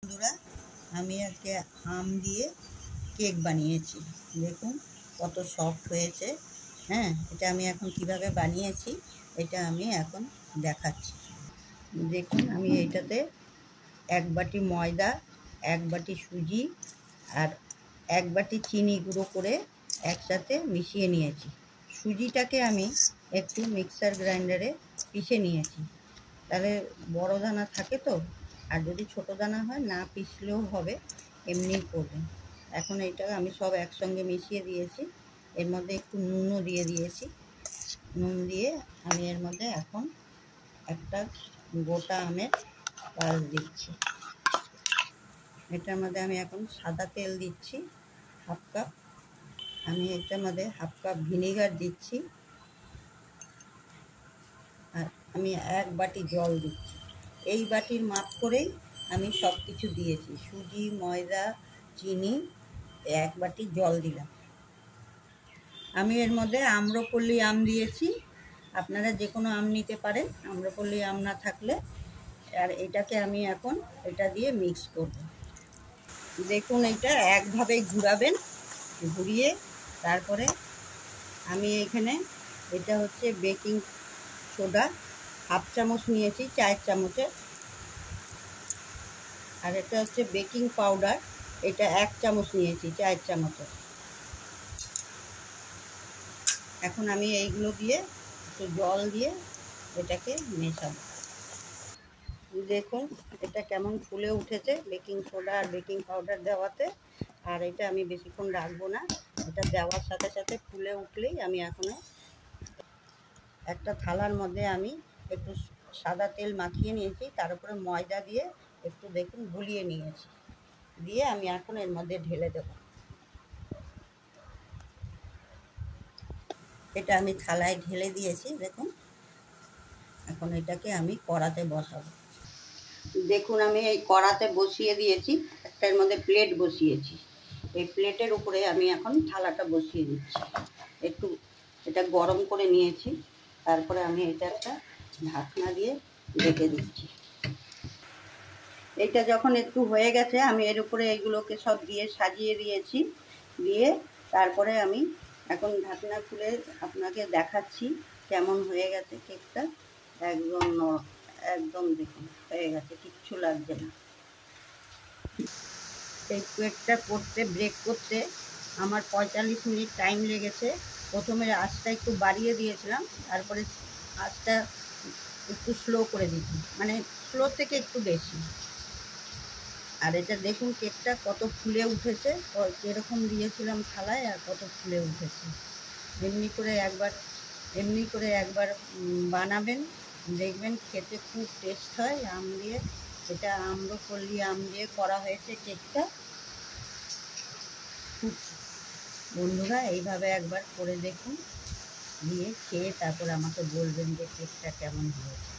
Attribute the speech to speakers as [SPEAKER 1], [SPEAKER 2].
[SPEAKER 1] বন্ধুরা, আমি আজকে আম দিয়ে কেক বানিয়েছি। দেখুন কত সফট হয়েছে। হ্যাঁ, এটা আমি এখন কিভাবে বানিয়েছি এটা আমি এখন দেখাচ্ছি। দেখুন, আমি এইটাতে 1 বাটি ময়দা, 1 বাটি সুজি আর 1 বাটি চিনি গুঁড়ো করে একসাথে মিশিয়ে নিয়েছি। সুজিটাকে আমি একটু মিক্সার গ্রাইন্ডারে পিষে নিয়েছি, তাহলে বড় দানা থাকে তো, আর যদি ছোট দানা হয় না পিষলেও হবে, এমনিই করবেন। এখন এটা আমি সব একসঙ্গে মিশিয়ে দিয়েছি। এর মধ্যে একটু নুনও দিয়ে দিয়েছি। নুন দিয়ে আমি এর মধ্যে এখন একটা গোটা আমের পাল্প দিচ্ছি। এটার মধ্যে আমি এখন সাদা তেল দিচ্ছি হাফ কাপ। আমি এটার মধ্যে হাফ কাপ ভিনেগার দিচ্ছি, আর আমি 1 বাটি জল দিচ্ছি। এই বাটির মাপ করেই আমি সব কিছু দিয়েছি, সুজি, ময়দা, চিনি, 1 বাটি জল দিলাম। আমি এর মধ্যে আম্রপল্লী আম দিয়েছি, আপনারা যে কোনো আম নিতে পারেন, আম্রপল্লী আম না থাকলে। আর এটাকে আমি এখন এটা দিয়ে মিক্স করব। দেখুন, এটা একভাবেই ঘুরাবেন, ঘুরিয়ে তারপরে আমি এখানে এটা হচ্ছে বেকিং সোডা হাফ চামচ নিয়েছি, 4 চামচের। আর এটা হচ্ছে বেকিং পাউডার, এটা 1 চামচ নিয়েছি, 4 চামচের। এখন আমি এইগুলো দিয়ে একটু জল দিয়ে এটাকে মেশাবো। দেখুন এটা কেমন ফুলে উঠেছে বেকিং সোডা আর বেকিং পাউডার দেওয়াতে। আর এটা আমি বেশিক্ষণ রাখবো না, এটা দেওয়ার সাথে সাথে ফুলে উঠলেই আমি এখন একটা থালার মধ্যে আমি একটু সাদা তেল মাখিয়ে নিয়েছি, তার উপরে ময়দা দিয়ে একটু দেখুন গুলিয়ে নিয়েছি, দিয়ে আমি এখন এর মধ্যে ঢেলে দেব। এটা আমি থালায় ঢেলে দিয়েছি। দেখুন, এখন এটাকে আমি কড়াতে বসাবো। দেখুন, আমি এই কড়াতে বসিয়ে দিয়েছি, একটা এর মধ্যে প্লেট বসিয়েছি। এই প্লেটের উপরে আমি এখন থালাটা বসিয়ে দিচ্ছি। একটু এটা গরম করে নিয়েছি, তারপরে আমি এটা একটা ঢাকনা দিয়ে ঢেকে দিচ্ছি। এটা যখন একটু হয়ে গেছে, আমি এর উপরে এগুলোকে সব দিয়ে সাজিয়ে দিয়েছি। দিয়ে তারপরে আমি এখন ঢাকনা খুলে আপনাকে দেখাচ্ছি কেমন হয়ে গেছে কেকটা। একদম দেখুন হয়ে গেছে, কিচ্ছু লাগছে না। এই কেকটা ব্রেক করতে আমার 45 মিনিট টাইম লেগেছে। প্রথমে আঁচটা একটু বাড়িয়ে দিয়েছিলাম, তারপরে আঁচটা একটু স্লো করে দিচ্ছি, মানে স্লো থেকে একটু বেশি। আর এটা দেখুন কেকটা কত ফুলে উঠেছে, যেরকম দিয়েছিলাম থালায় আর কত ফুলে উঠেছে। এমনি করে একবার বানাবেন, দেখবেন খেতে খুব টেস্ট হয়। আম দিয়ে, এটা আম্রপল্লী আম দিয়ে করা হয়েছে কেকটা। খুব বন্ধুরা এইভাবে একবার করে দেখুন, দিয়ে খেয়ে তারপর আমাকে বলবেন যে কেকটা কেমন হয়েছে।